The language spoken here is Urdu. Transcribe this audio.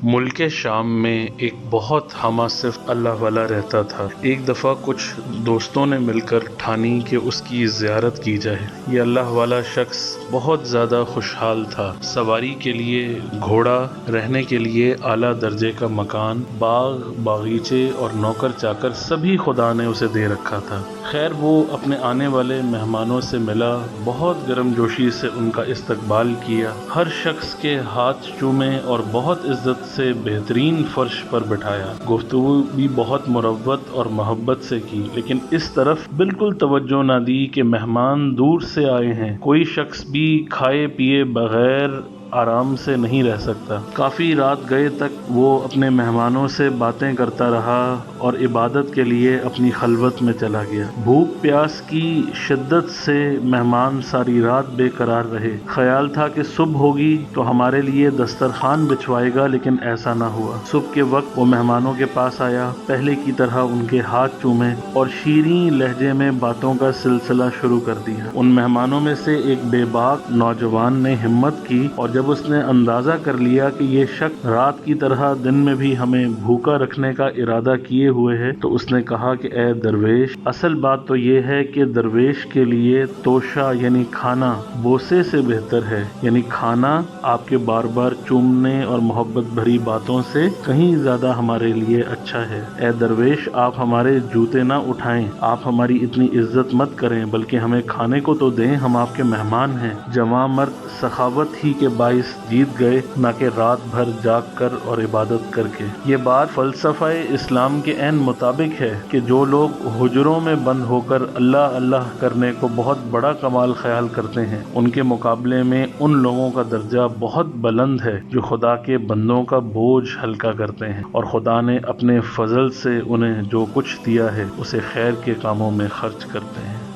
ملک شام میں ایک بہت ہمہ صرف اللہ والا رہتا تھا۔ ایک دفعہ کچھ دوستوں نے مل کر ٹھانی کہ اس کی زیارت کی جائے۔ یہ اللہ والا شخص بہت زیادہ خوشحال تھا۔ سواری کے لیے گھوڑا، رہنے کے لیے اعلیٰ درجے کا مکان، باغ، باغیچے اور نوکر چاکر سبھی خدا نے اسے دے رکھا تھا۔ خیر وہ اپنے آنے والے مہمانوں سے ملا، بہت گرم جوشی سے ان کا استقبال کیا، ہر شخص کے ہاتھ چومے اور بہت عزت سے بہترین فرش پر بٹھایا۔ گفتگو بھی بہت مروت اور محبت سے کی، لیکن اس طرف بالکل توجہ نہ دی کہ مہمان دور سے آئے ہیں، کوئی شخص بھی کھائے پیے بغیر آرام سے نہیں رہ سکتا۔ کافی رات گئے تک وہ اپنے مہمانوں سے باتیں کرتا رہا اور عبادت کے لیے اپنی خلوت میں چلا گیا۔ بھوک پیاس کی شدت سے مہمان ساری رات بے قرار رہے۔ خیال تھا کہ صبح ہوگی تو ہمارے لیے دسترخوان بچھوائے گا، لیکن ایسا نہ ہوا۔ صبح کے وقت وہ مہمانوں کے پاس آیا، پہلے کی طرح ان کے ہاتھ چومے اور شیریں لہجے میں باتوں کا سلسلہ شروع کر دیا۔ ان مہمانوں میں سے ایک بے باک نوجوان نے ہمت کی اور جب اس نے اندازہ کر لیا کہ یہ شخص رات کی طرح دن میں بھی ہمیں بھوکا رکھنے کا ارادہ کیے ہوئے ہے تو اس نے کہا کہ اے درویش، اصل بات تو یہ ہے کہ درویش کے لیے توشہ یعنی کھانا بوسے سے بہتر ہے، یعنی کھانا آپ کے بار بار چومنے اور محبت بھری باتوں سے کہیں زیادہ ہمارے لیے اچھا ہے۔ اے درویش، آپ ہمارے جوتے نہ اٹھائیں، آپ ہماری اتنی عزت مت کریں، بلکہ ہمیں کھانے کو تو دیں، ہم آپ کے مہمان ہیں۔ جوان مرد سخاوت ہی کے باعث جیت گئے، نہ کہ رات بھر جاگ کر اور عبادت کر کے۔ یہ بات فلسفہ اسلام کے عین مطابق ہے کہ جو لوگ حجروں میں بند ہو کر اللہ اللہ کرنے کو بہت بڑا کمال خیال کرتے ہیں، ان کے مقابلے میں ان لوگوں کا درجہ بہت بلند ہے جو خدا کے بندوں کا بوجھ ہلکا کرتے ہیں اور خدا نے اپنے فضل سے انہیں جو کچھ دیا ہے اسے خیر کے کاموں میں خرچ کرتے ہیں۔